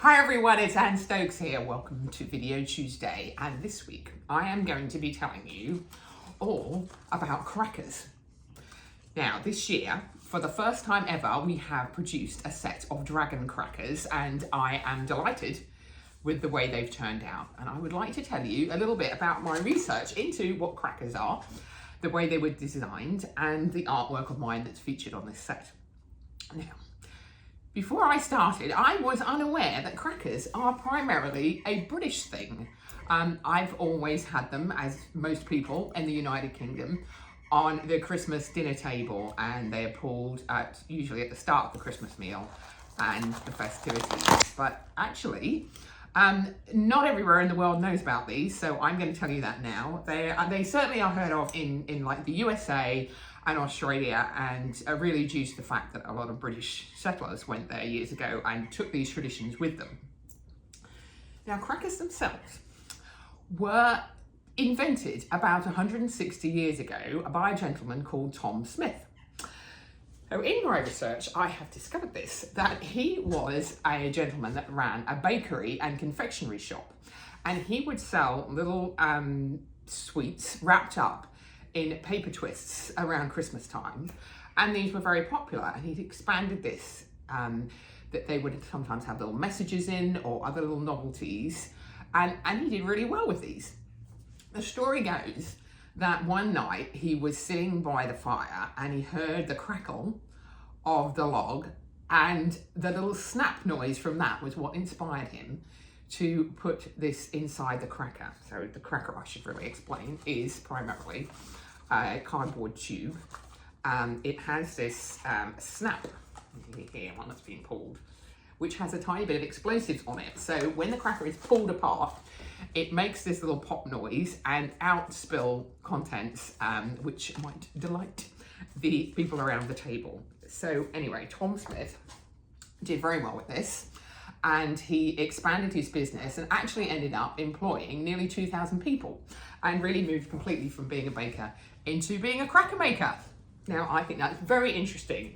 Hi everyone, it's Anne Stokes here. Welcome to Video Tuesday, and this week I am going to be telling you all about crackers. Now this year, for the first time ever, we have produced a set of dragon crackers, and I am delighted with the way they've turned out. And I would like to tell you a little bit about my research into what crackers are, the way they were designed, and the artwork of mine that's featured on this set. Now, before I started, I was unaware that crackers are primarily a British thing. I've always had them, as most people in the United Kingdom, on the Christmas dinner table, and they are pulled usually at the start of the Christmas meal and the festivities. But actually, not everywhere in the world knows about these, so I'm going to tell you that now. They certainly are heard of in like the USA and Australia, and are really due to the fact that a lot of British settlers went there years ago and took these traditions with them. Now, crackers themselves were invented about 160 years ago by a gentleman called Tom Smith. So in my research, I have discovered that he was a gentleman that ran a bakery and confectionery shop, and he would sell little sweets wrapped up in paper twists around Christmas time, and these were very popular, and he'd expanded this, that they would sometimes have little messages in or other little novelties, and he did really well with these. The story goes that one night he was sitting by the fire and he heard the crackle of the log, and the little snap noise from that was what inspired him to put this inside the cracker. So the cracker, I should really explain, is primarily a cardboard tube. It has this snap here, one that's being pulled, which has a tiny bit of explosives on it. So when the cracker is pulled apart, it makes this little pop noise and out spill contents, which might delight the people around the table. So anyway, Tom Smith did very well with this, and he expanded his business and actually ended up employing nearly 2,000 people, and really moved completely from being a baker into being a cracker maker. Now, I think that's very interesting.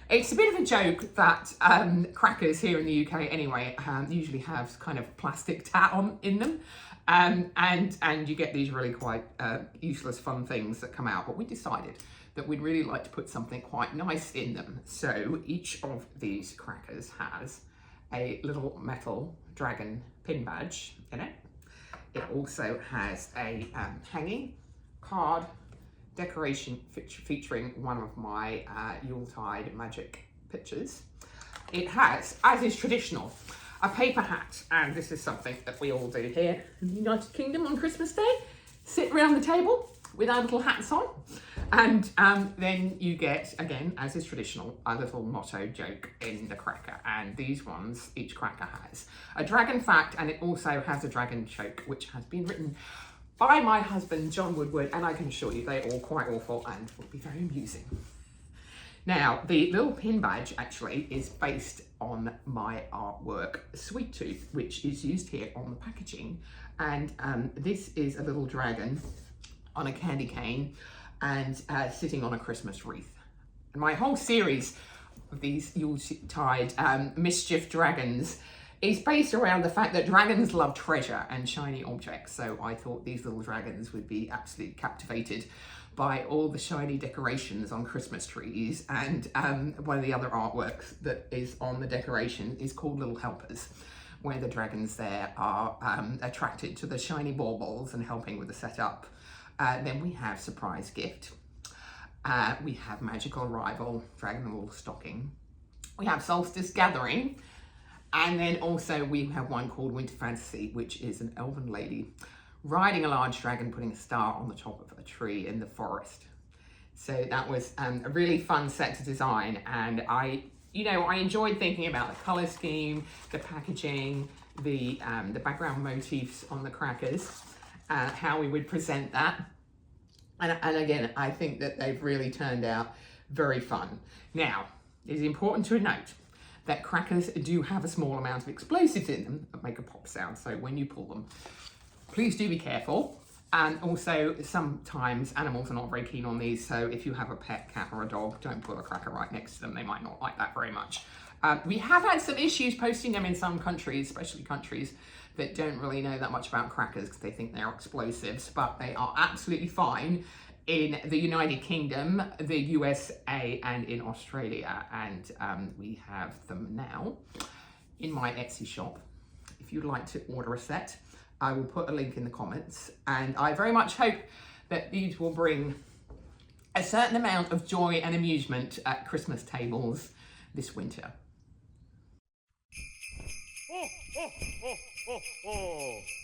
It's a bit of a joke that crackers here in the UK anyway usually have kind of plastic tat on in them, and you get these really quite useless fun things that come out, but we decided that we'd really like to put something quite nice in them. So each of these crackers has a little metal dragon pin badge in it. It also has a hanging card decoration featuring one of my Yuletide magic pictures. It has, as is traditional, a paper hat, and this is something that we all do here in the United Kingdom on Christmas Day. Sit around the table with our little hats on, and then you get, again, as is traditional, a little motto joke in the cracker. And these ones, each cracker has a dragon fact, and it also has a dragon joke, which has been written by my husband, John Woodward, and I can assure you they're all quite awful and will be very amusing. Now, the little pin badge actually is based on my artwork, Sweet Tooth, which is used here on the packaging. And this is a little dragon on a candy cane and sitting on a Christmas wreath. And my whole series of these Yuletide mischief dragons is based around the fact that dragons love treasure and shiny objects. So I thought these little dragons would be absolutely captivated by all the shiny decorations on Christmas trees. And one of the other artworks that is on the decoration is called Little Helpers, where the dragons there are attracted to the shiny baubles and helping with the setup. Then we have Surprise Gift. We have Magical Arrival, Dragon Little Stocking. We have Solstice Gathering. And then also we have one called Winter Fantasy, which is an elven lady riding a large dragon, putting a star on the top of a tree in the forest. So that was a really fun set to design. And I enjoyed thinking about the color scheme, the packaging, the background motifs on the crackers, how we would present that. And again, I think that they've really turned out very fun. Now, it is important to note that crackers do have a small amount of explosives in them that make a pop sound. So when you pull them, please do be careful. And also sometimes animals are not very keen on these. So if you have a pet cat or a dog, don't put a cracker right next to them. They might not like that very much. We have had some issues posting them in some countries, especially countries that don't really know that much about crackers because they think they're explosives, but they are absolutely fine in the United Kingdom, the USA, and in Australia. And we have them now in my Etsy shop. If you'd like to order a set, I will put a link in the comments. And I very much hope that these will bring a certain amount of joy and amusement at Christmas tables this winter. Ho, ho, ho, ho, ho.